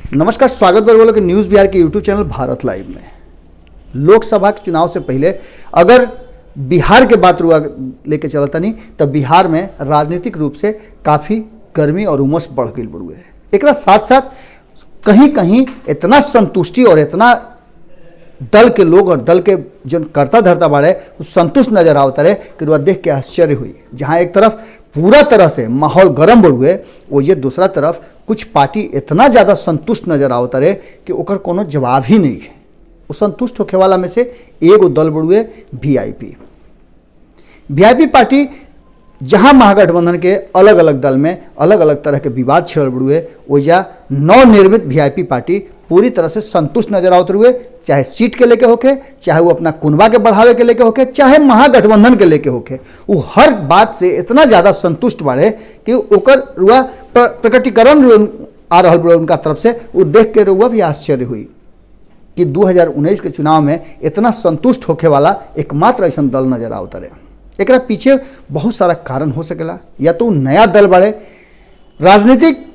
नमस्कार, स्वागत बोलो कि न्यूज़ बिहार के यूट्यूब चैनल भारत लाइव में। लोकसभा के चुनाव से पहले अगर बिहार के बात रुआ लेके चलता नहीं तब बिहार में राजनीतिक रूप से काफ़ी गर्मी और उमस बढ़ गई बड़ुए। एक साथ साथ कहीं कहीं इतना संतुष्टि और इतना दल के लोग और दल के जो करता धरता बाड़े संतुष्ट नजर आवता रहे कि वह देख के आश्चर्य हुई। जहाँ एक तरफ पूरा तरह से माहौल गर्म बढ़ुए, वो ये दूसरा तरफ कुछ पार्टी इतना ज़्यादा संतुष्ट नजर आवता रहे कि ओकर कोनो जवाब ही नहीं है। वो संतुष्ट होखे वाला में से एगो दल बढ़ुए वीआईपी पार्टी, जहां महागठबंधन के अलग अलग दल में अलग अलग तरह के विवाद छिड़ल बढ़ुए, ओजा नवनिर्मित वीआईपी पार्टी पूरी तरह से संतुष्ट नजर आवत हुए। चाहे सीट के लेके होके, चाहे वो अपना कुनबा के बढ़ावे के लेके होके, चाहे महागठबंधन के लेके होके, वो हर बात से इतना ज़्यादा संतुष्ट बाड़े कि ओकर रुआ प्रकटीकरण आ रहा बड़े उनका तरफ से, वो देख के रुआ भी आश्चर्य हुई कि 2019 के चुनाव में इतना संतुष्ट होके वाला एकमात्र ऐसा दल नजर आवता रहे। एक पीछे बहुत सारा कारण हो सकेला, या तो नया दल बाड़े राजनीतिक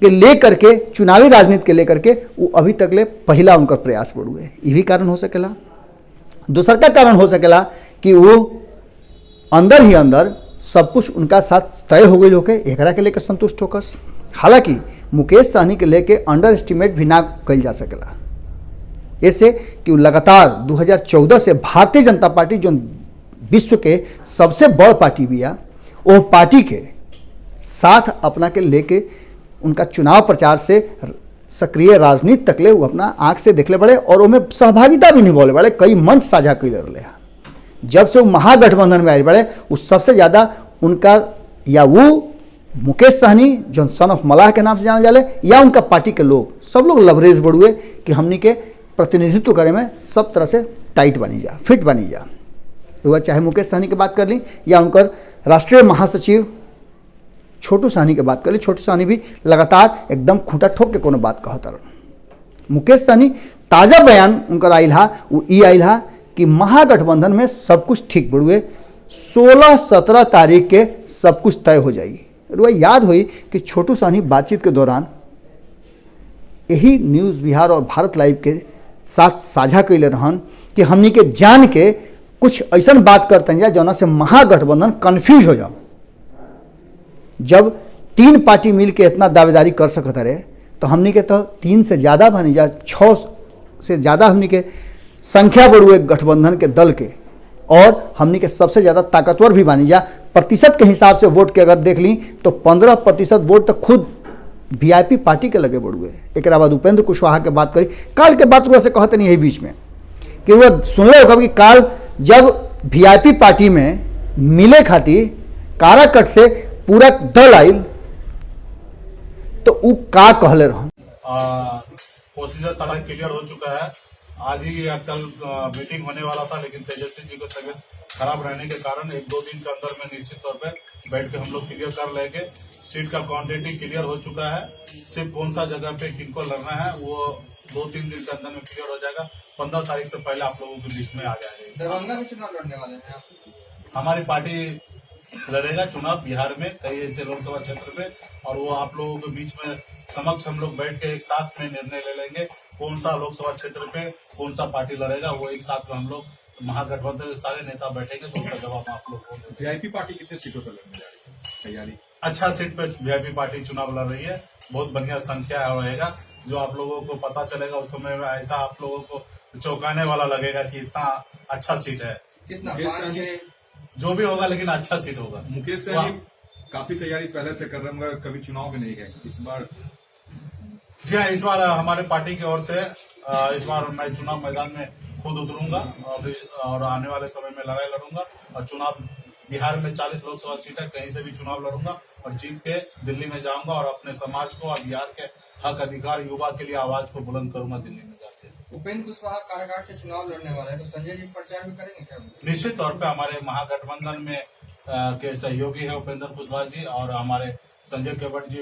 के लेकर के, चुनावी राजनीति के लेकर के वो अभी तक ले पहला उनका प्रयास बढ़ुए, ये भी कारण हो सकेला। दूसरा का कारण हो सकेला कि वो अंदर ही अंदर सब कुछ उनका साथ तय हो गई होके एकरा के लेकर संतुष्ट होकस। हालांकि मुकेश सहनी के लेके अंडर एस्टिमेट भी ना कल जा सकेला, ऐसे कि लगातार 2014 से भारतीय जनता पार्टी जो विश्व के सबसे बड़ पार्टी भी है, वो पार्टी के साथ अपना के लेके उनका चुनाव प्रचार से सक्रिय राजनीति तक ले वो अपना आँख से देखले बड़े और उनमें सहभागिता भी नहीं बोले बड़े, कई मंच साझा कर रहे। जब से वो महागठबंधन में आए बड़े, उस सबसे ज़्यादा उनका या वो मुकेश सहनी जो सन ऑफ मलाह के नाम से जाने जाले, या उनका पार्टी के लोग, सब लोग लवरेज बढ़ुए कि हमनी के प्रतिनिधित्व करे में सब तरह से टाइट बनी जा, फिट बनी जा। तो चाहे मुकेश सहनी की बात कर ली या उनकर राष्ट्रीय महासचिव छोटू सहनी की बात कर ली, छोटू सहनी भी लगातार एकदम खूंटा ठोक के कोनो बात कहता रहा। मुकेश सहनी ताज़ा बयान उनकर आयल हा, वो ई आयल हा कि महागठबंधन में सब कुछ ठीक बढ़ुए, 16-17 तारीख के सब कुछ तय हो जाएगी। रुआ याद हुई कि छोटू सहनी बातचीत के दौरान यही न्यूज़ बिहार और भारत लाइव के साथ साझा कैले रहन कि हमनी के जान के कुछ ऐसा बात करते हैं जना से महागठबंधन कन्फ्यूज हो जाओ। जब 3 पार्टी मिल के इतना दावेदारी कर सकता रहे तो हमनी के तो 3 से ज़्यादा बनी जा, 6 से ज़्यादा हमनी के संख्या बढ़ुए गठबंधन के दल के, और हमनी के सबसे ज़्यादा ताकतवर भी बनी जा। प्रतिशत के हिसाब से वोट के अगर देख ली तो 15% वोट तो खुद वीआईपी पार्टी के लगे बढ़ुए। एक बाद उपेंद्र कुशवाहा के बात करी, काल के बात से कहते नहीं है बीच में कि वह सुन ले होगा कि काल जब वीआईपी पार्टी में मिले खातिर काराकट से पूरा दल आयल तो वो का कहले रहा। प्रोसीजर सारा क्लियर हो चुका है। आज ही कल मीटिंग होने वाला था, लेकिन तेजस्वी जी को तबियत खराब रहने के कारण 1-2 दिन के अंदर में निश्चित तौर पे बैठ के हम लोग क्लियर कर लेंगे। सीट का क्वांटिटी क्लियर हो चुका है, सिर्फ कौन सा जगह पे किनको लड़ना है वो 2-3 दिन के अंदर में क्लियर हो जाएगा। 15 तारीख से पहले आप लोगों की लिस्ट में आ जाएगा। दरभंगा से चुनाव लड़ने वाले हैं आप? हमारी पार्टी लड़ेगा चुनाव बिहार में कई ऐसे लोकसभा क्षेत्र पे, और वो आप लोगों के बीच में समक्ष हम लोग बैठ के एक साथ में निर्णय ले लेंगे कौन सा लोकसभा क्षेत्र पे कौन सा पार्टी लड़ेगा। वो एक साथ में हम लोग महागठबंधन के सारे नेता बैठेंगे तो उसका जवाब आप लोग को देंगे। वीआईपी पार्टी कितने सीटों पर लड़ने जा रही है? तैयारी अच्छा सीट पे वीआईपी पार्टी चुनाव लड़ रही है, बहुत बढ़िया संख्या रहेगा। जो आप लोगों को पता चलेगा उस समय में ऐसा आप लोगों को चौंकाने वाला लगेगा कि इतना अच्छा सीट है। कितना? जो भी होगा, लेकिन अच्छा सीट होगा। मुकेश सहनी काफी तैयारी पहले से कर रहे हैं, मगर कभी चुनाव में नहीं गए। इस बार जी हाँ, इस बार हमारे पार्टी की ओर से इस बार मैं चुनाव मैदान में खुद उतरूंगा और आने वाले समय में लड़ाई लड़ूंगा और चुनाव बिहार में 40 लोकसभा सीट है, कहीं से भी चुनाव लड़ूंगा और जीत के दिल्ली में जाऊंगा और अपने समाज को और बिहार के हक अधिकार युवा के लिए आवाज को बुलंद करूंगा दिल्ली में जाके। उपेंद्र कुशवाहा कारागार से चुनाव लड़ने वाला है, तो संजय जी प्रचार भी करेंगे क्या? निश्चित तौर पे हमारे महागठबंधन में के सहयोगी है उपेंद्र कुशवाहा जी, और हमारे संजय केवट जी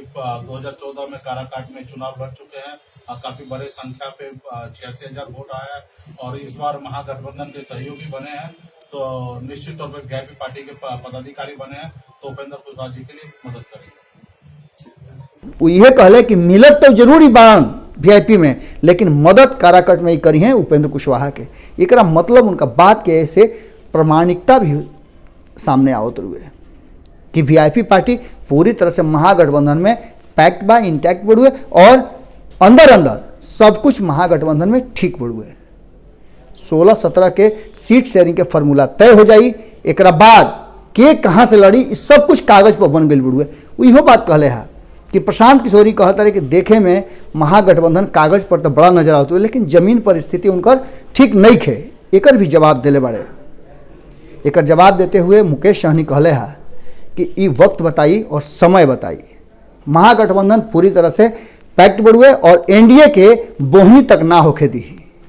2014 में काराकाट में चुनाव लड़ चुके हैं और काफी बड़े संख्या पे 86,000 वोट आया है, और इस बार महागठबंधन के सहयोगी बने हैं। तो निश्चित तौर पर वीआईपी पार्टी के पदाधिकारी बने हैं तो उपेंद्र कुशवाहा जी के लिए मदद करेंगे। वो ये कहले कि मिलत तो जरूरी बाण वीआईपी में, लेकिन मदद काराकट में ही करी है उपेंद्र कुशवाहा के। एकरा मतलब उनका बात के ऐसे प्रमाणिकता भी सामने आवत रुए कि वीआईपी पार्टी पूरी तरह से महागठबंधन में पैक्ट बा, इंटैक्ट बढ़ुए और अंदर अंदर सब कुछ महागठबंधन में ठीक बढ़ुए। 16-17 के सीट शेयरिंग के फॉर्मूला तय हो जाई, एक बाद के कहाँ से लड़ी इस सब कुछ कागज पर बन गई बढ़ुए। इहो बात कहले है कि प्रशांत किशोरी कहता रहे कि देखे में महागठबंधन कागज पर तो बड़ा नजर आवत हुए, लेकिन जमीन पर स्थिति उनकर ठीक नहीं खे। एकर भी जवाब दिले बारे। एकर जवाब देते हुए मुकेश सहनी कहले है कि ई वक्त बताई और समय बताई, महागठबंधन पूरी तरह से पैक्ट बढ़ुए और एनडीए के बोहनी तक ना होके दी।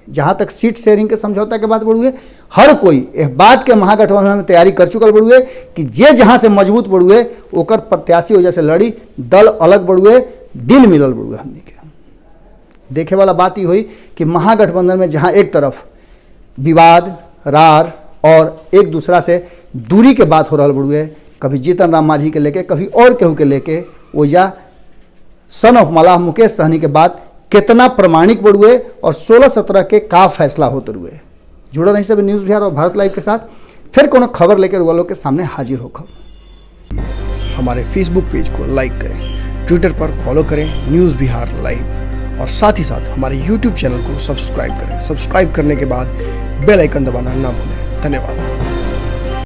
जहाँ तक सीट शेयरिंग के समझौता के बात बढ़ुए, हर कोई इस बात के महागठबंधन में तैयारी कर चुकल बढ़ुए कि जे जहाँ से मजबूत बढ़ुए ओकर प्रत्याशी वजह से लड़ी, दल अलग बढ़ुए, दिल मिलल बढ़ुए। हमने के देखे वाला बात ही हुई कि महागठबंधन में जहाँ एक तरफ विवाद, रार और एक दूसरा से दूरी के बात हो रहा बढ़ुए, कभी जीतन राम मांझी के लेके, कभी और केहू के लेके, ओजा सन ऑफ मलाह मुकेश सहनी के बाद कितना प्रमाणिक बढ़ुए और 16-17 के का फैसला होते हुए। जुड़ा नहीं सब न्यूज़ बिहार और भारत लाइव के साथ, फिर कोनो खबर लेकर वालों के सामने हाजिर होकर। हमारे फेसबुक पेज को लाइक करें, ट्विटर पर फॉलो करें न्यूज़ बिहार लाइव, और साथ ही साथ हमारे यूट्यूब चैनल को सब्सक्राइब करें। सब्सक्राइब करने के बाद बेल आइकन दबाना ना भूलें। धन्यवाद।